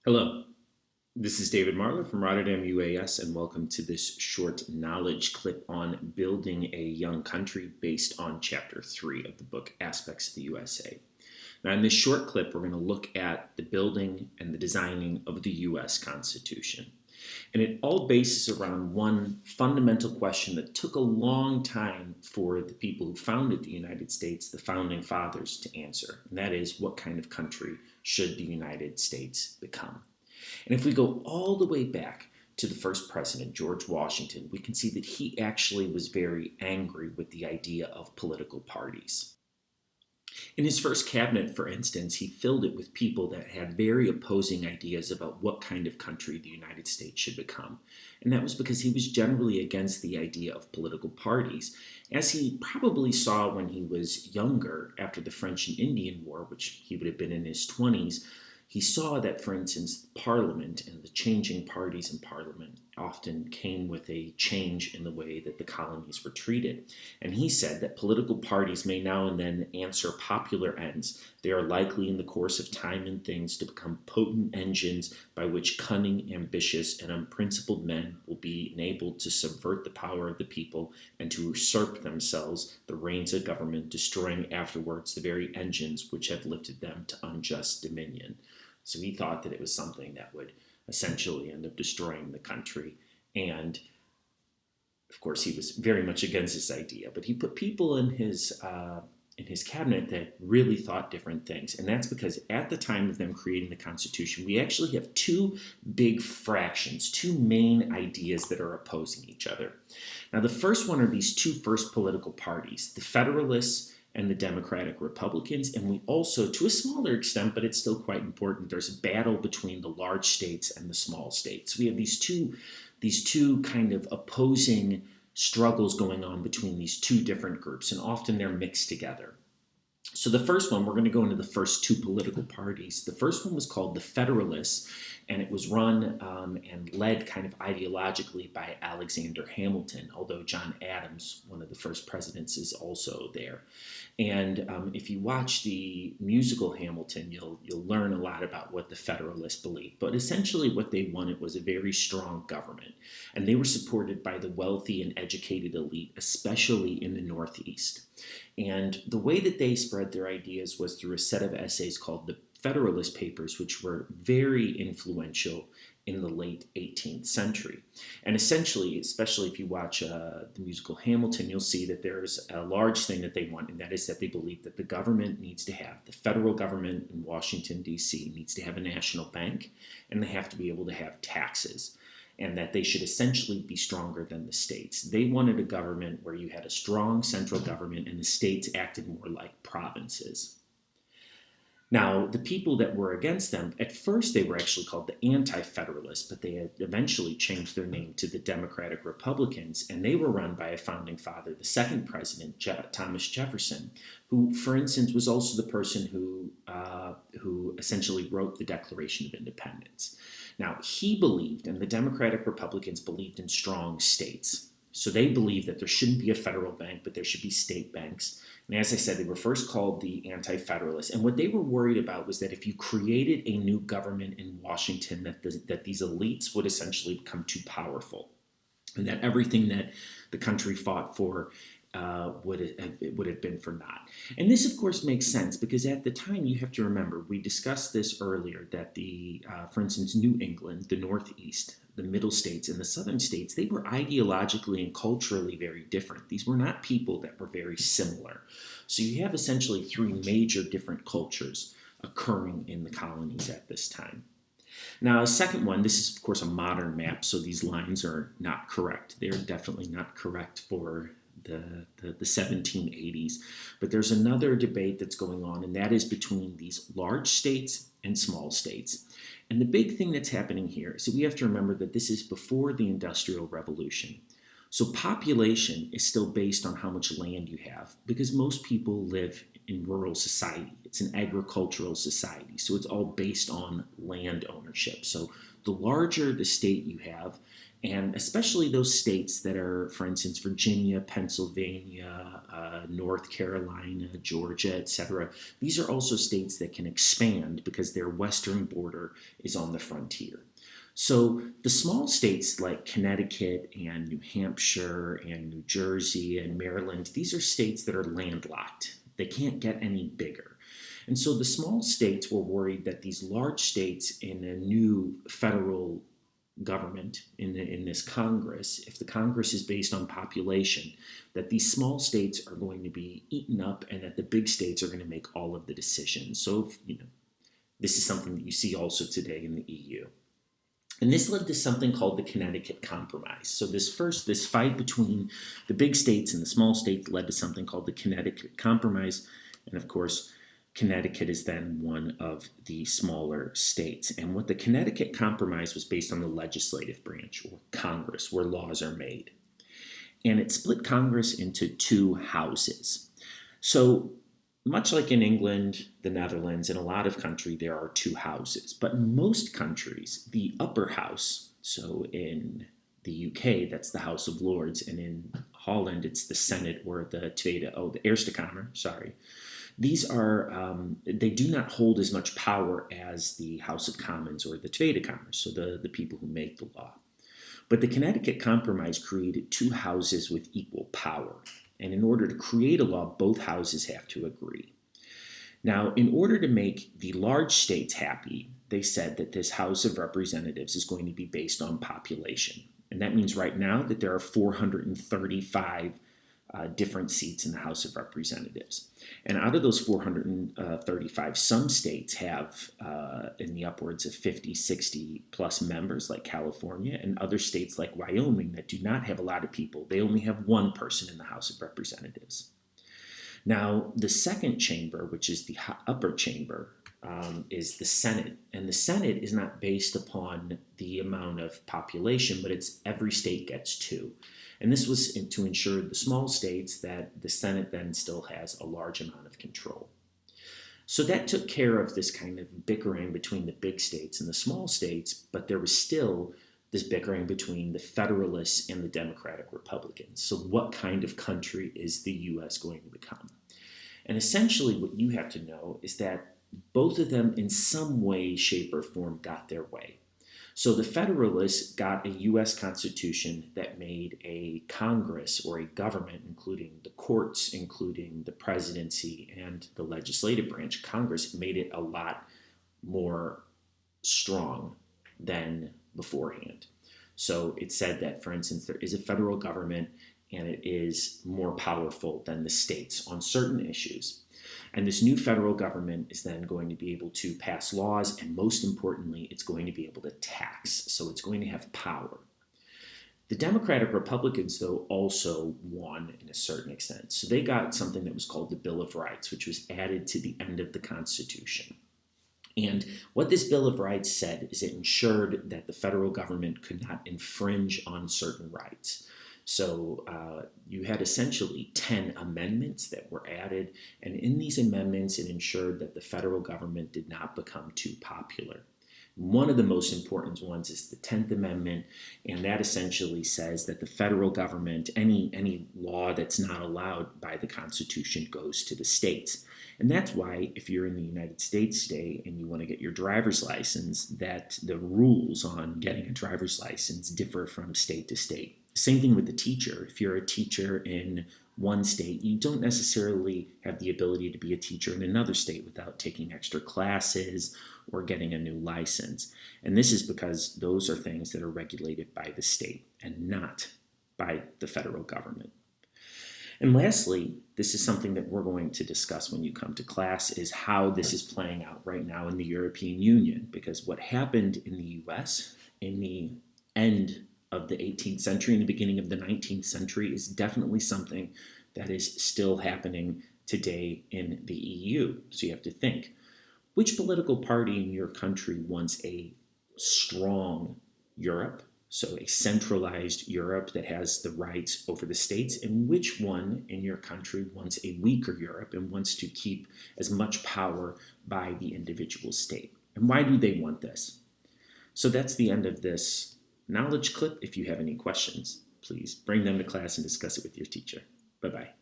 Hello, this is David Marler from Rotterdam, UAS, and welcome to this short knowledge clip on building a young country based on Chapter 3 of the book Aspects of the USA. Now, in this short clip, we're going to look at the building and the designing of the U.S. Constitution. And it all bases around one fundamental question that took a long time for the people who founded the United States, the founding fathers, to answer. And that is, what kind of country should the United States become? And if we go all the way back to the first president, George Washington, we can see that he actually was very angry with the idea of political parties. In his first cabinet, for instance, he filled it with people that had very opposing ideas about what kind of country the United States should become. And that was because he was generally against the idea of political parties, as he probably saw when he was younger after the French and Indian War, which he would have been in his 20s. He saw that, for instance, Parliament and the changing parties in Parliament often came with a change in the way that the colonies were treated. And he said that political parties may now and then answer popular ends. They are likely in the course of time and things to become potent engines by which cunning, ambitious, and unprincipled men will be enabled to subvert the power of the people and to usurp themselves the reins of government, destroying afterwards the very engines which have lifted them to unjust dominion. So he thought that it was something that would essentially end up destroying the country. And of course, he was very much against this idea. But he put people in his cabinet that really thought different things. And that's because at the time of them creating the Constitution, we actually have two big fractions, two main ideas that are opposing each other. Now, the first one are these two first political parties, the Federalists and the Democratic Republicans. And we also, to a smaller extent, but it's still quite important, there's a battle between the large states and the small states. We have these two kind of opposing struggles going on between these two different groups, and often they're mixed together. So the first one, we're going to go into the first two political parties. The first one was called the Federalists, and it was run and led kind of ideologically by Alexander Hamilton, although John Adams, one of the first presidents, is also there. And if you watch the musical Hamilton, you'll learn a lot about what the Federalists believed. But essentially what they wanted was a very strong government. And they were supported by the wealthy and educated elite, especially in the Northeast. And the way that they spread their ideas was through a set of essays called the Federalist Papers, which were very influential in the late 18th century. And essentially, especially if you watch the musical Hamilton, you'll see that there's a large thing that they want, and that is that they believe that the government needs to have, the federal government in Washington, D.C., needs to have a national bank, and they have to be able to have taxes, and that they should essentially be stronger than the states. They wanted a government where you had a strong central government and the states acted more like provinces. Now, the people that were against them, at first they were actually called the Anti-Federalists, but they had eventually changed their name to the Democratic Republicans, and they were run by a founding father, the second president, Thomas Jefferson, who, for instance, was also the person who essentially wrote the Declaration of Independence. Now, he believed, and the Democratic Republicans believed in strong states. So they believed that there shouldn't be a federal bank, but there should be state banks. And as I said, they were first called the Anti-Federalists. And what they were worried about was that if you created a new government in Washington, that these elites would essentially become too powerful, and that everything that the country fought for would have been for naught. And this, of course, makes sense because at the time, you have to remember, we discussed this earlier, that for instance, New England, the Northeast, the middle states, and the southern states, they were ideologically and culturally very different. These were not people that were very similar. So you have essentially three major different cultures occurring in the colonies at this time. Now, a second one, this is, of course, a modern map, so these lines are not correct. They're definitely not correct for the 1780s. But there's another debate that's going on, and that is between these large states and small states. And the big thing that's happening here is that we have to remember that this is before the Industrial Revolution. So population is still based on how much land you have because most people live in rural society. It's an agricultural society, so it's all based on land ownership. So the larger the state you have, And especially those states that are, for instance, Virginia, Pennsylvania, North Carolina, Georgia, etc. These are also states that can expand because their western border is on the frontier. So the small states like Connecticut and New Hampshire and New Jersey and Maryland, these are states that are landlocked. They can't get any bigger. And so the small states were worried that these large states in a new federal government in this Congress, if the Congress is based on population, that these small states are going to be eaten up and that the big states are going to make all of the decisions. So, this is something that you see also today in the EU. And this led to something called the Connecticut Compromise. So this fight between the big states and the small states led to something called the Connecticut Compromise. And of course, Connecticut is then one of the smaller states. And what the Connecticut Compromise was based on the legislative branch, or Congress, where laws are made. And it split Congress into two houses. So much like in England, the Netherlands, and a lot of countries, there are two houses. But in most countries, the upper house, so in the UK, that's the House of Lords, and in Holland, it's the Senate or the Eerste Kamer, sorry. These are, they do not hold as much power as the House of Commons or the Tweede Kamer, so the people who make the law. But the Connecticut Compromise created two houses with equal power. And in order to create a law, both houses have to agree. Now, in order to make the large states happy, they said that this House of Representatives is going to be based on population. And that means right now that there are 435 different seats in the House of Representatives. And out of those 435, some states have in the upwards of 50, 60 plus members, like California, and other states like Wyoming that do not have a lot of people. They only have one person in the House of Representatives. Now, the second chamber, which is the upper chamber, is the Senate. And the Senate is not based upon the amount of population, but it's every state gets two. And this was to ensure the small states that the Senate then still has a large amount of control. So that took care of this kind of bickering between the big states and the small states, but there was still this bickering between the Federalists and the Democratic Republicans. So what kind of country is the U.S. going to become? And essentially what you have to know is that both of them in some way, shape, or form got their way. So the Federalists got a U.S. Constitution that made a Congress or a government, including the courts, including the presidency and the legislative branch, Congress, made it a lot more strong than beforehand. So it said that, for instance, there is a federal government and it is more powerful than the states on certain issues. And this new federal government is then going to be able to pass laws, and most importantly, it's going to be able to tax. So it's going to have power. The Democratic Republicans, though, also won in a certain extent. So they got something that was called the Bill of Rights, which was added to the end of the Constitution. And what this Bill of Rights said is it ensured that the federal government could not infringe on certain rights. So you had essentially 10 amendments that were added, and in these amendments, it ensured that the federal government did not become too popular. One of the most important ones is the 10th Amendment, and that essentially says that the federal government, any law that's not allowed by the Constitution goes to the states. And that's why if you're in the United States today and you want to get your driver's license, that the rules on getting a driver's license differ from state to state. Same thing with the teacher. If you're a teacher in one state, you don't necessarily have the ability to be a teacher in another state without taking extra classes or getting a new license. And this is because those are things that are regulated by the state and not by the federal government. And lastly, this is something that we're going to discuss when you come to class, is how this is playing out right now in the European Union. Because what happened in the US in the end of the 18th century and the beginning of the 19th century is definitely something that is still happening today in the EU. So you have to think, which political party in your country wants a strong Europe, so a centralized Europe that has the rights over the states, and which one in your country wants a weaker Europe and wants to keep as much power by the individual state? And why do they want this? So that's the end of this knowledge clip. If you have any questions, please bring them to class and discuss it with your teacher. Bye-bye.